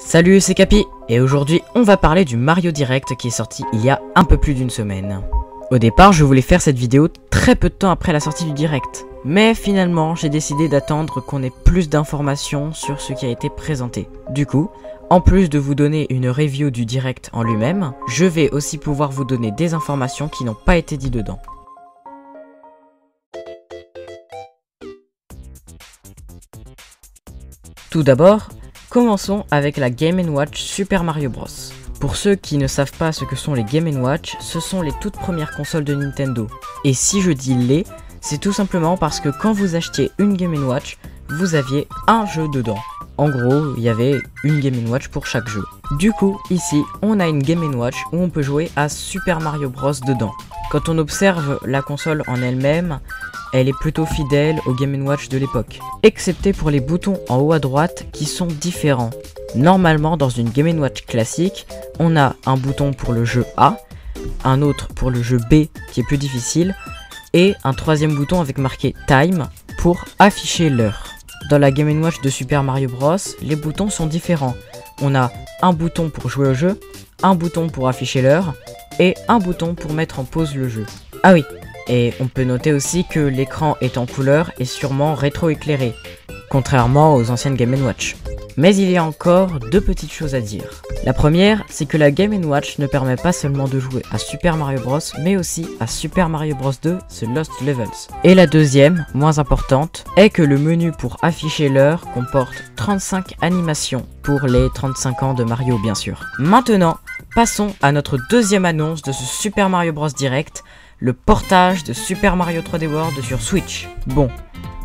Salut, c'est Capi, et aujourd'hui on va parler du Mario Direct qui est sorti il y a un peu plus d'une semaine. Au départ, je voulais faire cette vidéo très peu de temps après la sortie du Direct, mais finalement j'ai décidé d'attendre qu'on ait plus d'informations sur ce qui a été présenté. Du coup, en plus de vous donner une review du Direct en lui-même, je vais aussi pouvoir vous donner des informations qui n'ont pas été dites dedans. Tout d'abord, commençons avec la Game & Watch Super Mario Bros. Pour ceux qui ne savent pas ce que sont les Game & Watch, ce sont les toutes premières consoles de Nintendo. Et si je dis les, c'est tout simplement parce que quand vous achetiez une Game & Watch, vous aviez un jeu dedans. En gros, il y avait une Game & Watch pour chaque jeu. Du coup, ici, on a une Game & Watch où on peut jouer à Super Mario Bros dedans. Quand on observe la console en elle-même, elle est plutôt fidèle au Game & Watch de l'époque, excepté pour les boutons en haut à droite qui sont différents. Normalement, dans une Game & Watch classique, on a un bouton pour le jeu A, un autre pour le jeu B qui est plus difficile, et un troisième bouton avec marqué Time pour afficher l'heure. Dans la Game & Watch de Super Mario Bros, les boutons sont différents. On a un bouton pour jouer au jeu, un bouton pour afficher l'heure, et un bouton pour mettre en pause le jeu. Ah oui, et on peut noter aussi que l'écran est en couleur et sûrement rétro-éclairé, contrairement aux anciennes Game & Watch. Mais il y a encore deux petites choses à dire. La première, c'est que la Game & Watch ne permet pas seulement de jouer à Super Mario Bros, mais aussi à Super Mario Bros 2, The Lost Levels. Et la deuxième, moins importante, est que le menu pour afficher l'heure comporte 35 animations, pour les 35 ans de Mario bien sûr. Maintenant, passons à notre deuxième annonce de ce Super Mario Bros Direct, le portage de Super Mario 3D World sur Switch. Bon,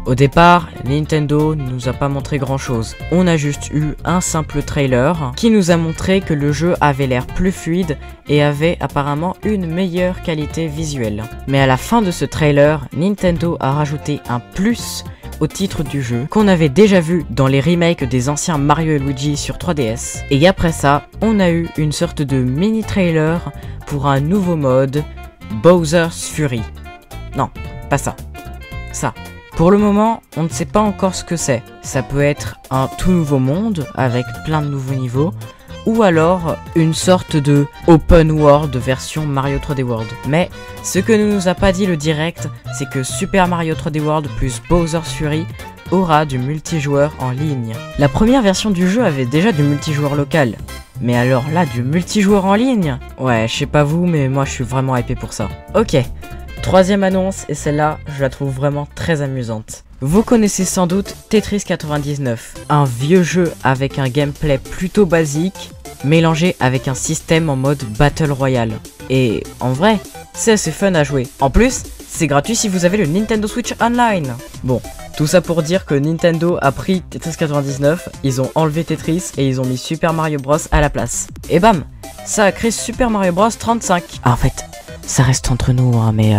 au départ, Nintendo ne nous a pas montré grand chose. On a juste eu un simple trailer qui nous a montré que le jeu avait l'air plus fluide et avait apparemment une meilleure qualité visuelle. Mais à la fin de ce trailer, Nintendo a rajouté un plus au titre du jeu qu'on avait déjà vu dans les remakes des anciens Mario et Luigi sur 3DS. Et après ça, on a eu une sorte de mini trailer pour un nouveau mode, Bowser's Fury. Non, pas ça. Ça. Pour le moment, on ne sait pas encore ce que c'est. Ça peut être un tout nouveau monde avec plein de nouveaux niveaux, ou alors une sorte de open world version Mario 3D World. Mais ce que ne nous a pas dit le direct, c'est que Super Mario 3D World plus Bowser's Fury aura du multijoueur en ligne. La première version du jeu avait déjà du multijoueur local. Mais alors là, du multijoueur en ligne? Ouais, je sais pas vous, mais moi je suis vraiment hypé pour ça. Ok, troisième annonce, et celle-là, je la trouve vraiment très amusante. Vous connaissez sans doute Tetris 99, un vieux jeu avec un gameplay plutôt basique, mélangé avec un système en mode Battle Royale. Et en vrai, c'est assez fun à jouer. En plus, c'est gratuit si vous avez le Nintendo Switch Online. Bon, tout ça pour dire que Nintendo a pris Tetris 99, ils ont enlevé Tetris et ils ont mis Super Mario Bros à la place. Et bam, ça a créé Super Mario Bros 35. Ah, en fait, ça reste entre nous, hein, mais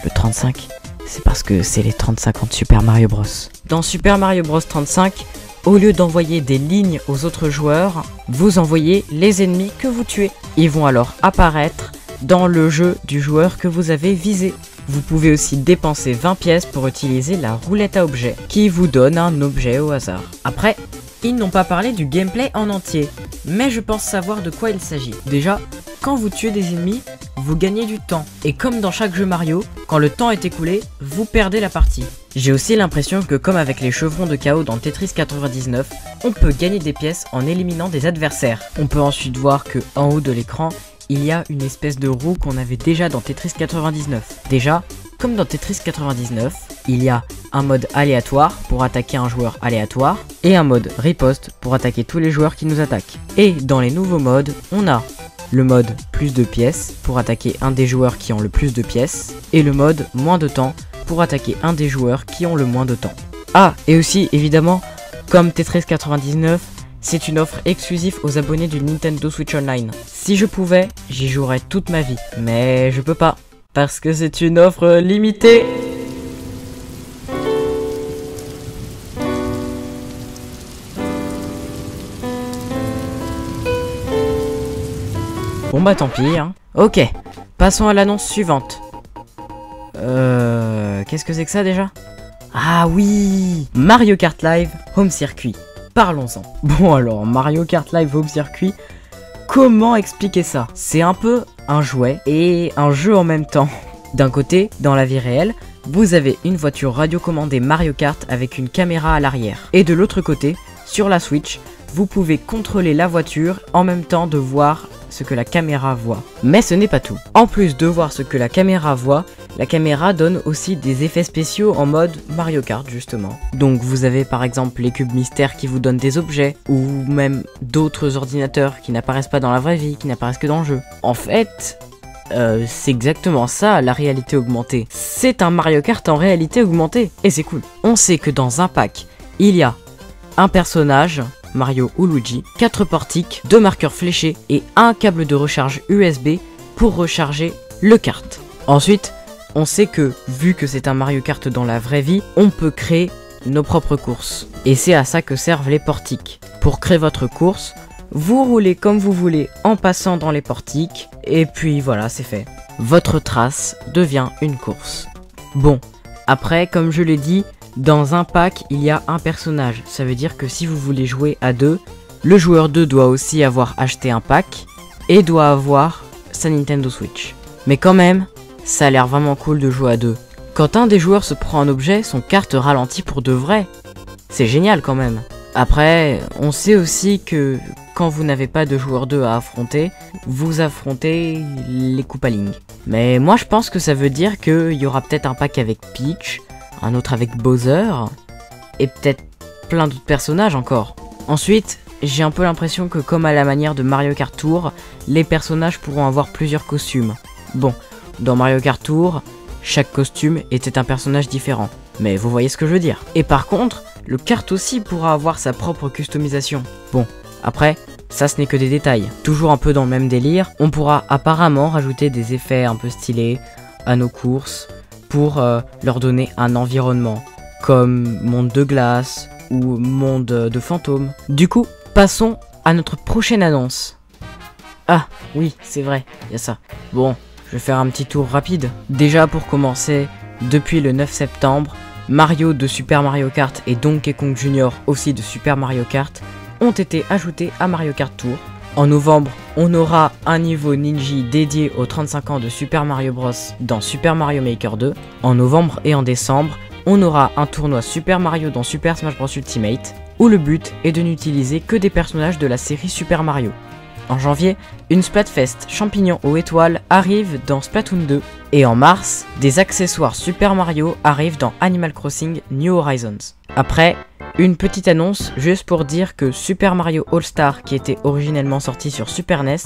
le 35, c'est parce que c'est les 35 ans de Super Mario Bros. Dans Super Mario Bros 35, au lieu d'envoyer des lignes aux autres joueurs, vous envoyez les ennemis que vous tuez. Ils vont alors apparaître dans le jeu du joueur que vous avez visé. Vous pouvez aussi dépenser 20 pièces pour utiliser la roulette à objets, qui vous donne un objet au hasard. Après, ils n'ont pas parlé du gameplay en entier, mais je pense savoir de quoi il s'agit. Déjà, quand vous tuez des ennemis, vous gagnez du temps. Et comme dans chaque jeu Mario, quand le temps est écoulé, vous perdez la partie. J'ai aussi l'impression que comme avec les chevrons de chaos dans Tetris 99, on peut gagner des pièces en éliminant des adversaires. On peut ensuite voir que en haut de l'écran, il y a une espèce de roue qu'on avait déjà dans Tetris 99. Déjà, comme dans Tetris 99, il y a un mode aléatoire pour attaquer un joueur aléatoire et un mode riposte pour attaquer tous les joueurs qui nous attaquent. Et dans les nouveaux modes, on a le mode plus de pièces pour attaquer un des joueurs qui ont le plus de pièces et le mode moins de temps pour attaquer un des joueurs qui ont le moins de temps. Ah, et aussi évidemment, comme Tetris 99, c'est une offre exclusive aux abonnés du Nintendo Switch Online. Si je pouvais, j'y jouerais toute ma vie. Mais je peux pas, parce que c'est une offre limitée. Bon bah tant pis, hein. Ok, passons à l'annonce suivante. Qu'est-ce que c'est que ça déjà? Ah oui, Mario Kart Live Home Circuit. parlons-en. Bon alors, Mario Kart Live Home Circuit, comment expliquer ça? C'est un peu un jouet et un jeu en même temps. D'un côté, dans la vie réelle, vous avez une voiture radiocommandée Mario Kart avec une caméra à l'arrière. Et de l'autre côté, sur la Switch, vous pouvez contrôler la voiture en même temps de voir ce que la caméra voit. Mais ce n'est pas tout. En plus de voir ce que la caméra voit, la caméra donne aussi des effets spéciaux en mode Mario Kart justement. Donc vous avez par exemple les cubes mystères qui vous donnent des objets, ou même d'autres ordinateurs qui n'apparaissent pas dans la vraie vie, qui n'apparaissent que dans le jeu. En fait, c'est exactement ça la réalité augmentée. C'est un Mario Kart en réalité augmentée, et c'est cool. On sait que dans un pack, il y a un personnage, Mario ou Luigi, 4 portiques, 2 marqueurs fléchés et un câble de recharge USB pour recharger le kart. Ensuite, on sait que, vu que c'est un Mario Kart dans la vraie vie, on peut créer nos propres courses. Et c'est à ça que servent les portiques. Pour créer votre course, vous roulez comme vous voulez en passant dans les portiques, et puis voilà, c'est fait. Votre trace devient une course. Bon, après, comme je l'ai dit, dans un pack, il y a un personnage. Ça veut dire que si vous voulez jouer à 2, le joueur 2 doit aussi avoir acheté un pack et doit avoir sa Nintendo Switch. Mais quand même, ça a l'air vraiment cool de jouer à 2. Quand un des joueurs se prend un objet, son kart ralentit pour de vrai. C'est génial quand même. Après, on sait aussi que quand vous n'avez pas de joueur 2 à affronter, vous affrontez les Koopalings. Mais moi je pense que ça veut dire qu'il y aura peut-être un pack avec Peach, un autre avec Bowser, et peut-être plein d'autres personnages encore. Ensuite, j'ai un peu l'impression que comme à la manière de Mario Kart Tour, les personnages pourront avoir plusieurs costumes. Bon, dans Mario Kart Tour, chaque costume était un personnage différent, mais vous voyez ce que je veux dire. Et par contre, le kart aussi pourra avoir sa propre customisation. Bon, après, ça ce n'est que des détails. Toujours un peu dans le même délire, on pourra apparemment rajouter des effets un peu stylés à nos courses, pour leur donner un environnement, comme monde de glace ou monde de fantômes. Du coup, passons à notre prochaine annonce. Ah, oui, c'est vrai, il y a ça. Bon, je vais faire un petit tour rapide. Déjà pour commencer, depuis le 9 septembre, Mario de Super Mario Kart et Donkey Kong Jr. aussi de Super Mario Kart ont été ajoutés à Mario Kart Tour. En novembre, on aura un niveau Ninja dédié aux 35 ans de Super Mario Bros dans Super Mario Maker 2. En novembre et en décembre, on aura un tournoi Super Mario dans Super Smash Bros Ultimate, où le but est de n'utiliser que des personnages de la série Super Mario. En janvier, une Splatfest champignon aux étoiles arrive dans Splatoon 2. Et en mars, des accessoires Super Mario arrivent dans Animal Crossing New Horizons. Après, une petite annonce juste pour dire que Super Mario All-Star, qui était originellement sorti sur Super NES,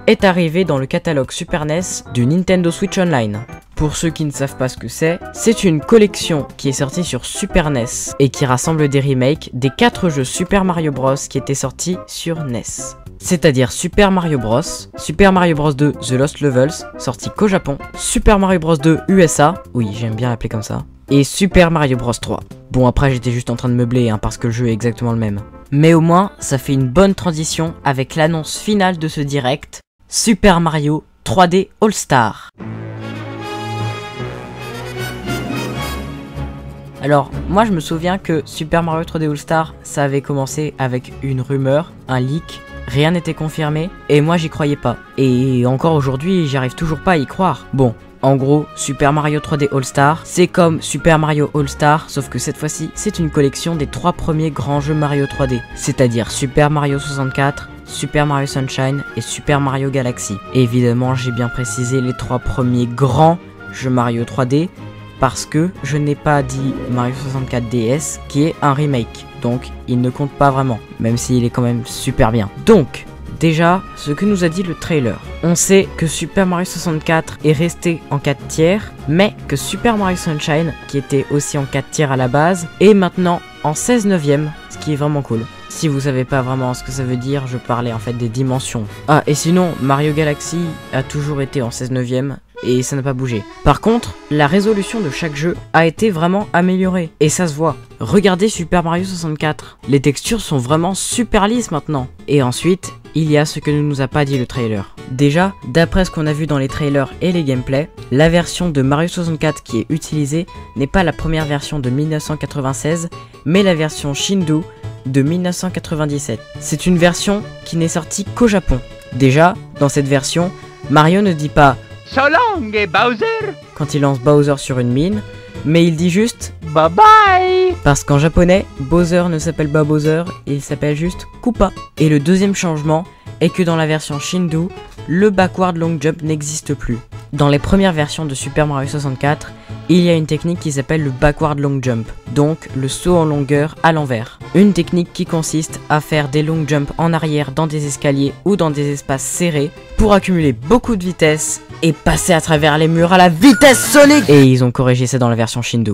est arrivé dans le catalogue Super NES du Nintendo Switch Online. Pour ceux qui ne savent pas ce que c'est une collection qui est sortie sur Super NES et qui rassemble des remakes des 4 jeux Super Mario Bros qui étaient sortis sur NES. C'est-à-dire Super Mario Bros, Super Mario Bros 2 The Lost Levels, sorti qu'au Japon, Super Mario Bros 2 USA, oui j'aime bien l'appeler comme ça, et Super Mario Bros 3. Bon après j'étais juste en train de meubler parce que le jeu est exactement le même. Mais au moins ça fait une bonne transition avec l'annonce finale de ce direct, Super Mario 3D All-Star. Alors, moi je me souviens que Super Mario 3D All-Star, ça avait commencé avec une rumeur, un leak, rien n'était confirmé, et moi j'y croyais pas. Et encore aujourd'hui, j'arrive toujours pas à y croire. Bon, en gros, Super Mario 3D All-Star, c'est comme Super Mario All-Star, sauf que cette fois-ci, c'est une collection des 3 premiers grands jeux Mario 3D, c'est-à-dire Super Mario 64, Super Mario Sunshine et Super Mario Galaxy. Et évidemment, j'ai bien précisé les 3 premiers grands jeux Mario 3D, parce que je n'ai pas dit Mario 64 DS qui est un remake, donc il ne compte pas vraiment, même s'il est quand même super bien. Donc, déjà, ce que nous a dit le trailer. On sait que Super Mario 64 est resté en 4 tiers, mais que Super Mario Sunshine, qui était aussi en 4 tiers à la base, est maintenant en 16 neuvième, ce qui est vraiment cool. Si vous savez pas vraiment ce que ça veut dire, je parlais en fait des dimensions. Ah, et sinon, Mario Galaxy a toujours été en 16 neuvième, et ça n'a pas bougé. Par contre, la résolution de chaque jeu a été vraiment améliorée, et ça se voit. Regardez Super Mario 64, les textures sont vraiment super lisses maintenant. Et ensuite, il y a ce que ne nous a pas dit le trailer. Déjà, d'après ce qu'on a vu dans les trailers et les gameplays, la version de Mario 64 qui est utilisée n'est pas la première version de 1996, mais la version Shindu de 1997. C'est une version qui n'est sortie qu'au Japon. Déjà, dans cette version, Mario ne dit pas So long, Bowser! Quand il lance Bowser sur une mine, mais il dit juste Bye bye! parce qu'en japonais, Bowser ne s'appelle pas Bowser, il s'appelle juste Koopa. Et le deuxième changement est que dans la version Shindu, le backward long jump n'existe plus. Dans les premières versions de Super Mario 64, il y a une technique qui s'appelle le backward long jump, donc le saut en longueur à l'envers. Une technique qui consiste à faire des long jumps en arrière dans des escaliers ou dans des espaces serrés pour accumuler beaucoup de vitesse et passer à travers les murs à la vitesse Sonic. Et ils ont corrigé ça dans la version Shindu.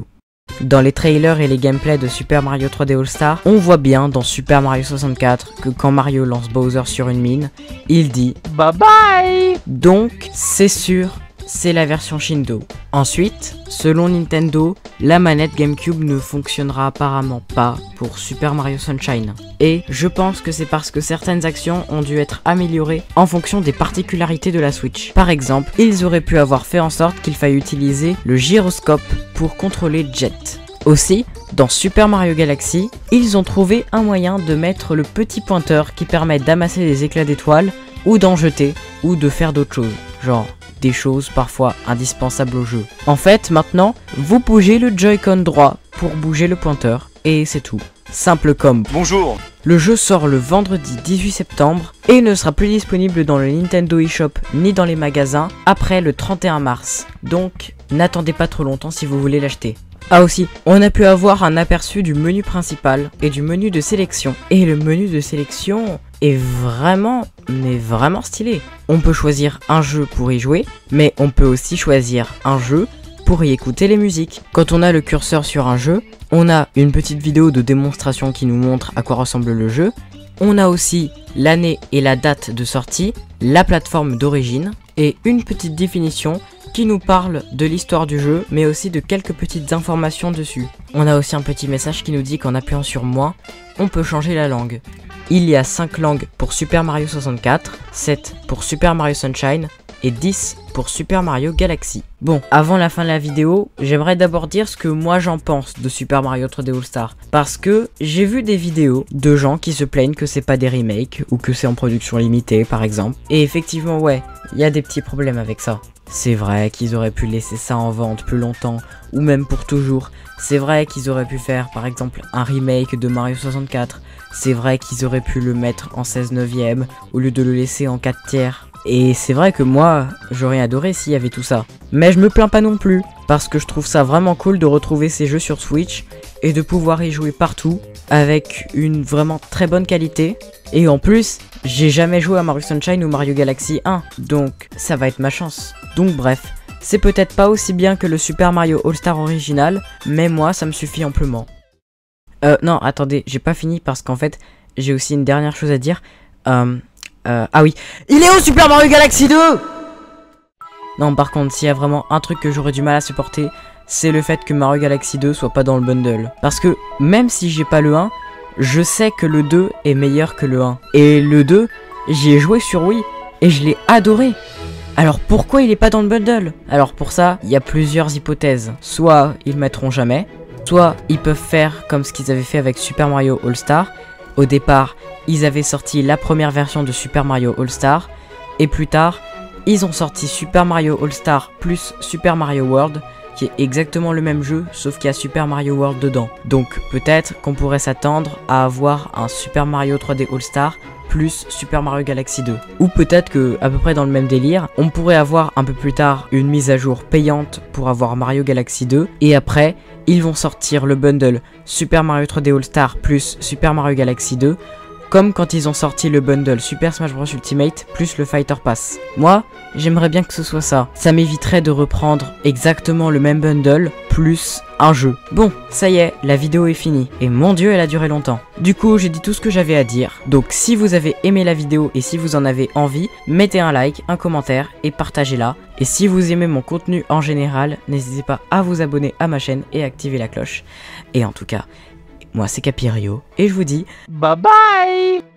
Dans les trailers et les gameplays de Super Mario 3D All-Star, on voit bien dans Super Mario 64 que quand Mario lance Bowser sur une mine, il dit Bye bye! donc c'est sûr, c'est la version Shindu. Ensuite, selon Nintendo, la manette GameCube ne fonctionnera apparemment pas pour Super Mario Sunshine. Et je pense que c'est parce que certaines actions ont dû être améliorées en fonction des particularités de la Switch. Par exemple, ils auraient pu avoir fait en sorte qu'il faille utiliser le gyroscope pour contrôler Jet. Aussi, dans Super Mario Galaxy, ils ont trouvé un moyen de mettre le petit pointeur qui permet d'amasser des éclats d'étoiles, ou d'en jeter, ou de faire d'autres choses, genre des choses parfois indispensables au jeu. En fait, maintenant, vous bougez le Joy-Con droit pour bouger le pointeur, et c'est tout. Simple comme Bonjour. Le jeu sort le vendredi 18 septembre et ne sera plus disponible dans le Nintendo eShop ni dans les magasins après le 31 mars. Donc, n'attendez pas trop longtemps si vous voulez l'acheter. Ah aussi, on a pu avoir un aperçu du menu principal et du menu de sélection. Et le menu de sélection est vraiment, mais vraiment stylé. On peut choisir un jeu pour y jouer, mais on peut aussi choisir un jeu pour y écouter les musiques. Quand on a le curseur sur un jeu, on a une petite vidéo de démonstration qui nous montre à quoi ressemble le jeu. On a aussi l'année et la date de sortie, la plateforme d'origine et une petite définition qui nous parle de l'histoire du jeu, mais aussi de quelques petites informations dessus. On a aussi un petit message qui nous dit qu'en appuyant sur moins, on peut changer la langue. Il y a 5 langues pour Super Mario 64, 7 pour Super Mario Sunshine et 10 pour Super Mario Galaxy. Bon, avant la fin de la vidéo, j'aimerais d'abord dire ce que moi j'en pense de Super Mario 3D All-Star. Parce que j'ai vu des vidéos de gens qui se plaignent que c'est pas des remakes ou que c'est en production limitée par exemple. Et effectivement ouais, il y a des petits problèmes avec ça. C'est vrai qu'ils auraient pu laisser ça en vente plus longtemps, ou même pour toujours. C'est vrai qu'ils auraient pu faire par exemple un remake de Mario 64. C'est vrai qu'ils auraient pu le mettre en 16/9 au lieu de le laisser en 4 tiers. Et c'est vrai que moi, j'aurais adoré s'il y avait tout ça. Mais je me plains pas non plus, parce que je trouve ça vraiment cool de retrouver ces jeux sur Switch et de pouvoir y jouer partout avec une vraiment très bonne qualité. Et en plus, j'ai jamais joué à Mario Sunshine ou Mario Galaxy 1, donc ça va être ma chance. Donc bref, c'est peut-être pas aussi bien que le Super Mario All-Star original, mais moi ça me suffit amplement. Non, attendez, j'ai pas fini parce qu'en fait, j'ai aussi une dernière chose à dire. Ah oui, il est où Super Mario Galaxy 2? Non, par contre, s'il y a vraiment un truc que j'aurais du mal à supporter, c'est le fait que Mario Galaxy 2 soit pas dans le bundle. Parce que même si j'ai pas le 1, je sais que le 2 est meilleur que le 1. Et le 2, j'y ai joué sur Wii et je l'ai adoré. Alors pourquoi il est pas dans le bundle? Alors pour ça, il y a plusieurs hypothèses. Soit ils le mettront jamais, soit ils peuvent faire comme ce qu'ils avaient fait avec Super Mario All-Star. Au départ, ils avaient sorti la première version de Super Mario All-Star, et plus tard, ils ont sorti Super Mario All-Star plus Super Mario World, qui est exactement le même jeu, sauf qu'il y a Super Mario World dedans. Donc peut-être qu'on pourrait s'attendre à avoir un Super Mario 3D All-Star plus Super Mario Galaxy 2. Ou peut-être que, à peu près dans le même délire, on pourrait avoir un peu plus tard une mise à jour payante pour avoir Mario Galaxy 2, et après, ils vont sortir le bundle Super Mario 3D All-Star plus Super Mario Galaxy 2, comme quand ils ont sorti le bundle Super Smash Bros Ultimate plus le Fighter Pass. Moi, j'aimerais bien que ce soit ça. Ça m'éviterait de reprendre exactement le même bundle plus un jeu. Bon, ça y est, la vidéo est finie. Et mon dieu, elle a duré longtemps. Du coup, j'ai dit tout ce que j'avais à dire. Donc si vous avez aimé la vidéo et si vous en avez envie, mettez un like, un commentaire et partagez-la. Et si vous aimez mon contenu en général, n'hésitez pas à vous abonner à ma chaîne et activer la cloche. Et en tout cas, moi c'est Capirio et je vous dis Bye bye!